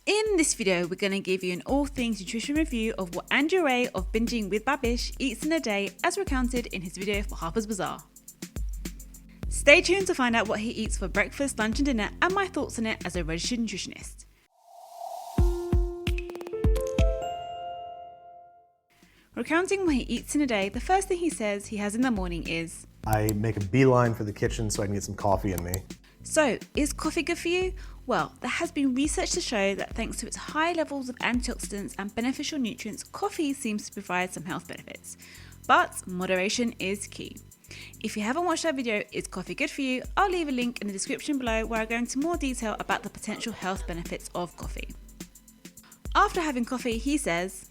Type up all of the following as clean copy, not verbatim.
In this video, we're going to give you an all things nutrition review of what Andrew Rea of Binging with Babish eats in a day as recounted in his video for Harper's Bazaar. Stay tuned to find out what he eats for breakfast, lunch and dinner and my thoughts on it as a registered nutritionist. Recounting what he eats in a day, the first thing he says he has in the morning is, I make a beeline for the kitchen so I can get some coffee in me. So, is coffee good for you? Well, there has been research to show that thanks to its high levels of antioxidants and beneficial nutrients, coffee seems to provide some health benefits. But moderation is key. If you haven't watched that video, Is Coffee Good For You? I'll leave a link in the description below where I go into more detail about the potential health benefits of coffee. After having coffee, he says,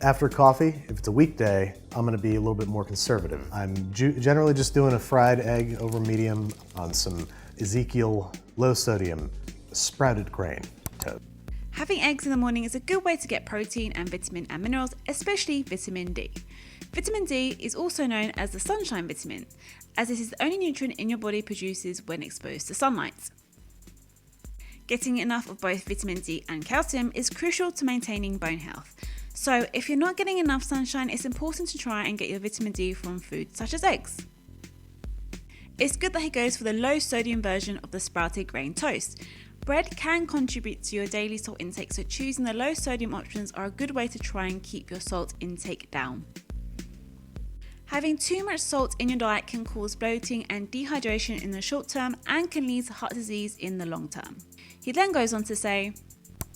After coffee, if it's a weekday, I'm gonna be a little bit more conservative. I'm generally just doing a fried egg over medium on some Ezekiel low sodium sprouted grain toast. Having eggs in the morning is a good way to get protein and vitamin and minerals, especially vitamin D. Vitamin D is also known as the sunshine vitamin, as it is the only nutrient in your body produces when exposed to sunlight. Getting enough of both vitamin D and calcium is crucial to maintaining bone health. So if you're not getting enough sunshine, it's important to try and get your vitamin D from foods such as eggs. It's good that he goes for the low sodium version of the sprouted grain toast. Bread can contribute to your daily salt intake, so choosing the low sodium options are a good way to try and keep your salt intake down. Having too much salt in your diet can cause bloating and dehydration in the short term and can lead to heart disease in the long term. He then goes on to say,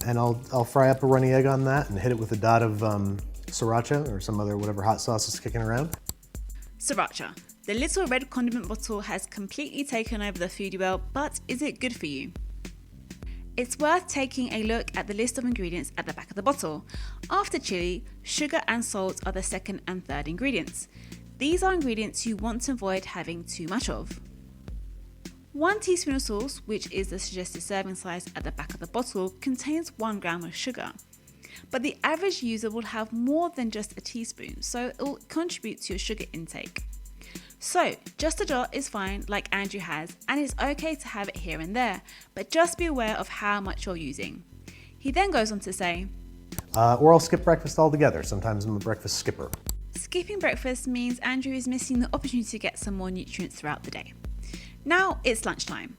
And I'll fry up a runny egg on that and hit it with a dot of Sriracha or some other whatever hot sauce is kicking around. Sriracha. The little red condiment bottle has completely taken over the foodie world, but is it good for you? It's worth taking a look at the list of ingredients at the back of the bottle. After chili, sugar and salt are the second and third ingredients. These are ingredients you want to avoid having too much of. 1 teaspoon of sauce, which is the suggested serving size at the back of the bottle, contains 1 gram of sugar. But the average user will have more than just a teaspoon, so it will contribute to your sugar intake. So, just a dot is fine, like Andrew has, and it's okay to have it here and there, but just be aware of how much you're using. He then goes on to say, Or I'll skip breakfast altogether. Sometimes I'm a breakfast skipper. Skipping breakfast means Andrew is missing the opportunity to get some more nutrients throughout the day. Now it's lunchtime.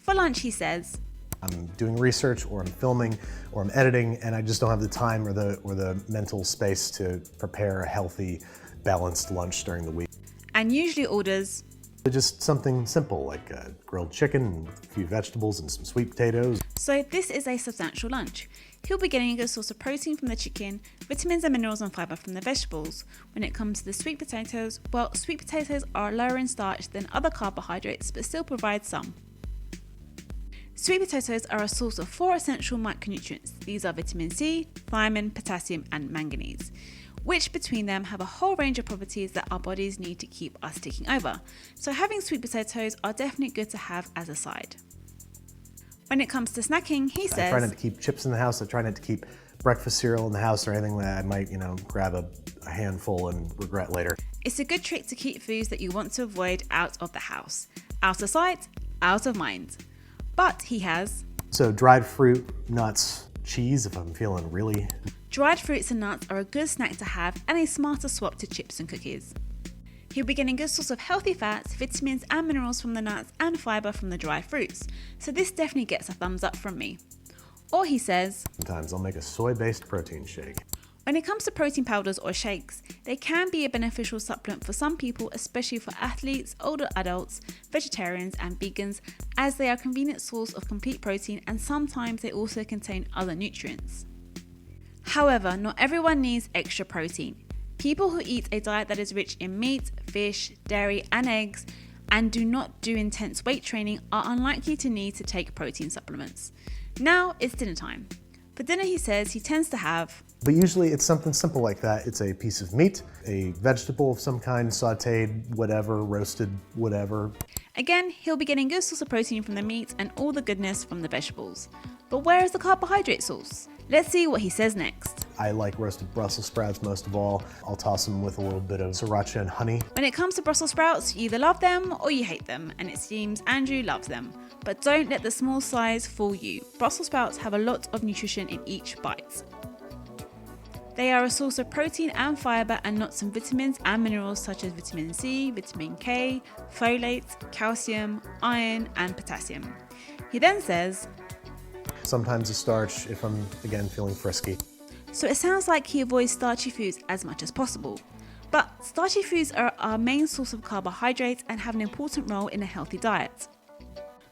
For lunch, he says, I'm doing research or I'm filming or I'm editing and I just don't have the time or the mental space to prepare a healthy, balanced lunch during the week. And usually orders Just something simple like a grilled chicken and a few vegetables and some sweet potatoes. So this is a substantial lunch. He'll be getting a good source of protein from the chicken, vitamins and minerals and fibre from the vegetables. When it comes to the sweet potatoes, well, sweet potatoes are lower in starch than other carbohydrates but still provide some. Sweet potatoes are a source of 4 essential micronutrients. These are vitamin C, thiamine, potassium and manganese, which between them have a whole range of properties that our bodies need to keep us ticking over. So having sweet potatoes are definitely good to have as a side. When it comes to snacking, he says, I try not to keep chips in the house. I try not to keep breakfast cereal in the house or anything that I might, grab a handful and regret later. It's a good trick to keep foods that you want to avoid out of the house. Out of sight, out of mind. But he has So dried fruit, nuts, cheese if I'm feeling really... Dried fruits and nuts are a good snack to have and a smarter swap to chips and cookies. He'll be getting a good source of healthy fats, vitamins and minerals from the nuts and fibre from the dried fruits, so this definitely gets a thumbs up from me. Or he says, Sometimes I'll make a soy-based protein shake. When it comes to protein powders or shakes, they can be a beneficial supplement for some people, especially for athletes, older adults, vegetarians and vegans, as they are a convenient source of complete protein and sometimes they also contain other nutrients. However, not everyone needs extra protein. People who eat a diet that is rich in meat, fish, dairy and eggs and do not do intense weight training are unlikely to need to take protein supplements. Now it's dinner time. For dinner, he says he tends to have, But usually it's something simple like that. It's a piece of meat, a vegetable of some kind, sauteed, whatever, roasted, whatever. Again, he'll be getting a good source of protein from the meat and all the goodness from the vegetables. But where is the carbohydrate source? Let's see what he says next. I like roasted Brussels sprouts most of all. I'll toss them with a little bit of Sriracha and honey. When it comes to Brussels sprouts, you either love them or you hate them, and it seems Andrew loves them. But don't let the small size fool you. Brussels sprouts have a lot of nutrition in each bite. They are a source of protein and fibre and nuts and vitamins and minerals such as vitamin C, vitamin K, folate, calcium, iron and potassium. He then says, sometimes a starch if I'm, again, feeling frisky. So it sounds like he avoids starchy foods as much as possible. But starchy foods are our main source of carbohydrates and have an important role in a healthy diet.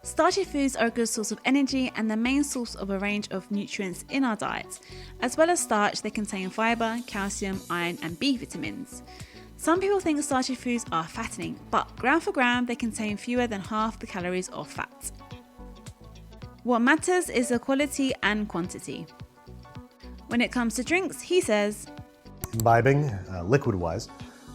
Starchy foods are a good source of energy and the main source of a range of nutrients in our diet. As well as starch, they contain fibre, calcium, iron and B vitamins. Some people think starchy foods are fattening, but gram for gram, they contain fewer than half the calories of fat. What matters is the quality and quantity. When it comes to drinks, he says, Imbibing, liquid-wise,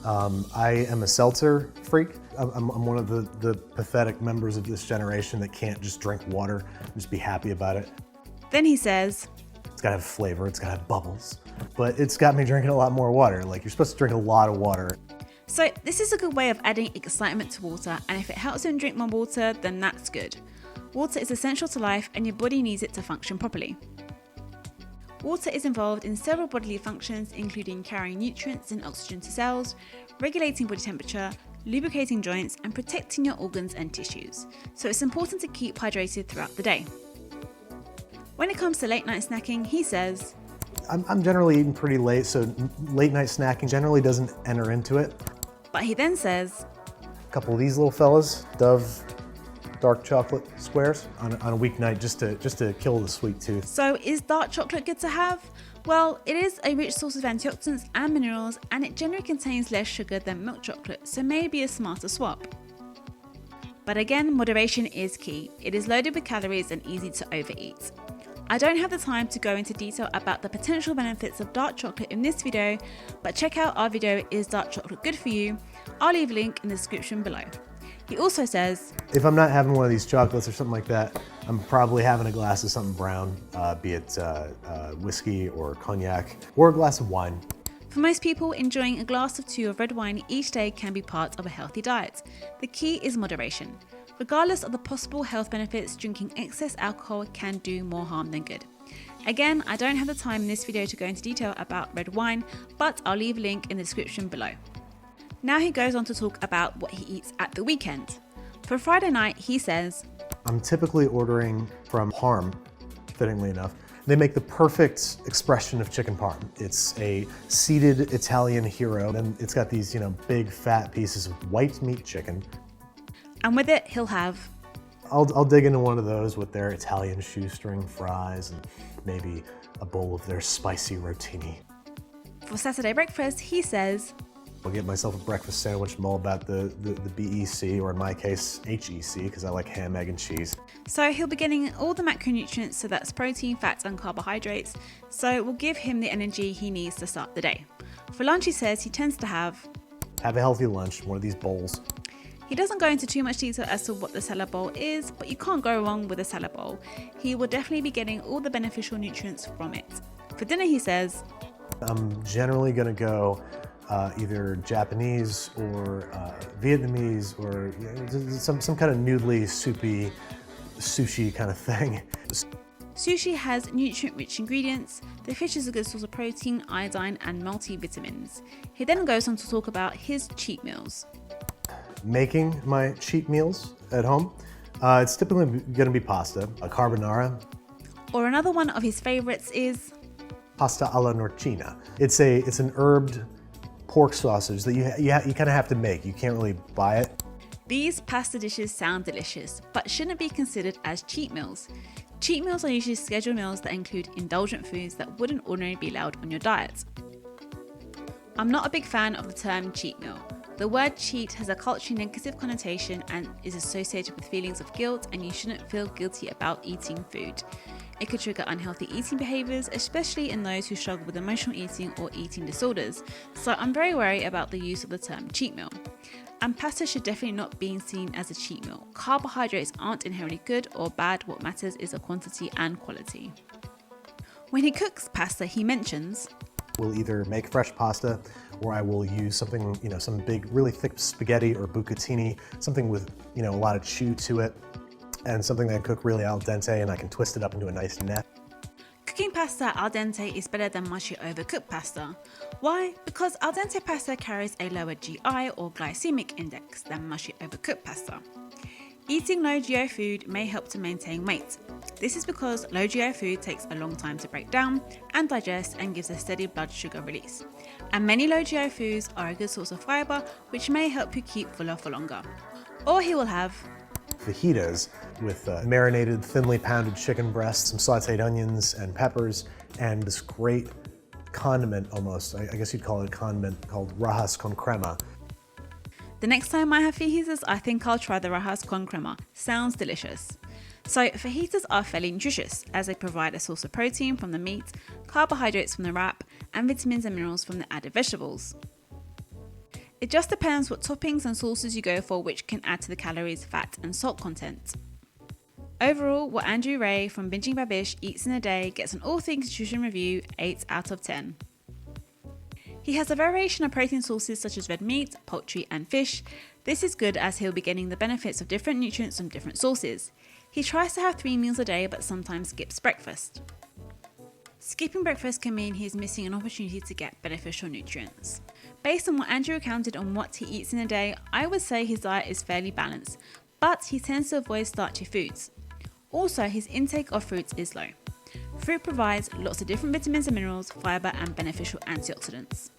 I am a seltzer freak. I'm one of the pathetic members of this generation that can't just drink water and just be happy about it. Then he says, it's gotta have flavor, it's gotta have bubbles, but it's got me drinking a lot more water. Like, you're supposed to drink a lot of water. So this is a good way of adding excitement to water, and if it helps him drink more water, then that's good. Water is essential to life and your body needs it to function properly. Water is involved in several bodily functions, including carrying nutrients and oxygen to cells, regulating body temperature, lubricating joints, and protecting your organs and tissues. So it's important to keep hydrated throughout the day. When it comes to late night snacking, he says, I'm generally eating pretty late, so late night snacking generally doesn't enter into it. But he then says, a couple of these little fellas, Dove dark chocolate squares on a weeknight just to kill the sweet tooth. So is dark chocolate good to have? Well, it is a rich source of antioxidants and minerals, and it generally contains less sugar than milk chocolate, so maybe a smarter swap. But again, moderation is key. It is loaded with calories and easy to overeat. I don't have the time to go into detail about the potential benefits of dark chocolate in this video, but check out our video, Is Dark Chocolate Good For You? I'll leave a link in the description below. He also says, if I'm not having one of these chocolates or something like that, I'm probably having a glass of something brown, be it whiskey or cognac, or a glass of wine. For most people, enjoying a glass of 2 of red wine each day can be part of a healthy diet. The key is moderation. Regardless of the possible health benefits, drinking excess alcohol can do more harm than good. Again, I don't have the time in this video to go into detail about red wine, but I'll leave a link in the description below. Now he goes on to talk about what he eats at the weekend. For Friday night, he says, I'm typically ordering from Parm, fittingly enough. They make the perfect expression of chicken parm. It's a seeded Italian hero, and it's got these, big fat pieces of white meat chicken. And with it, he'll have, I'll dig into one of those with their Italian shoestring fries and maybe a bowl of their spicy rotini. For Saturday breakfast, he says, I'll get myself a breakfast sandwich. I'm all about the BEC, or in my case, HEC, because I like ham, egg, and cheese. So he'll be getting all the macronutrients, so that's protein, fats, and carbohydrates. So it will give him the energy he needs to start the day. For lunch, he says he tends to have a healthy lunch, one of these bowls. He doesn't go into too much detail as to what the salad bowl is, but you can't go wrong with a salad bowl. He will definitely be getting all the beneficial nutrients from it. For dinner, he says, I'm generally going to go either Japanese or Vietnamese, or some kind of noodly, soupy, sushi kind of thing. Sushi has nutrient-rich ingredients. The fish is a good source of protein, iodine, and multivitamins. He then goes on to talk about his cheat meals. Making my cheat meals at home, it's typically going to be pasta, a carbonara. Or another one of his favorites is pasta alla norcina. It's an herbed pork sausage that you kind of have to make. You can't really buy it. These pasta dishes sound delicious, but shouldn't be considered as cheat meals. Cheat meals are usually scheduled meals that include indulgent foods that wouldn't ordinarily be allowed on your diet. I'm not a big fan of the term cheat meal. The word cheat has a culturally negative connotation and is associated with feelings of guilt, and you shouldn't feel guilty about eating food. It could trigger unhealthy eating behaviours, especially in those who struggle with emotional eating or eating disorders, so I'm very wary about the use of the term cheat meal. And pasta should definitely not be seen as a cheat meal. Carbohydrates aren't inherently good or bad, what matters is the quantity and quality. When he cooks pasta, he mentions, will either make fresh pasta or I will use something, some big, really thick spaghetti or bucatini, something with, a lot of chew to it, and something that I cook really al dente and I can twist it up into a nice net. Cooking pasta al dente is better than mushy overcooked pasta. Why? Because al dente pasta carries a lower GI or glycemic index than mushy overcooked pasta. Eating low GI food may help to maintain weight. This is because low GI food takes a long time to break down and digest and gives a steady blood sugar release. And many low GI foods are a good source of fibre, which may help you keep fuller for longer. Or he will have Fajitas with marinated, thinly pounded chicken breasts, some sauteed onions and peppers, and this great condiment almost, I guess you'd call it a condiment, called rajas con crema. The next time I have fajitas, I think I'll try the rajas con crema. Sounds delicious. So fajitas are fairly nutritious as they provide a source of protein from the meat, carbohydrates from the wrap, and vitamins and minerals from the added vegetables. It just depends what toppings and sauces you go for, which can add to the calories, fat, and salt content. Overall, what Andrew Rea from Binging Babish eats in a day gets an All Things Nutrition review 8 out of 10. He has a variation of protein sources such as red meat, poultry, and fish. This is good as he'll be getting the benefits of different nutrients from different sources. He tries to have 3 meals a day but sometimes skips breakfast. Skipping breakfast can mean he's missing an opportunity to get beneficial nutrients. Based on what Andrew recounted on what he eats in a day, I would say his diet is fairly balanced, but he tends to avoid starchy foods. Also, his intake of fruits is low. Fruit provides lots of different vitamins and minerals, fibre, and beneficial antioxidants.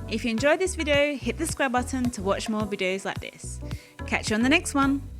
If you enjoyed this video, hit the subscribe button to watch more videos like this. Catch you on the next one.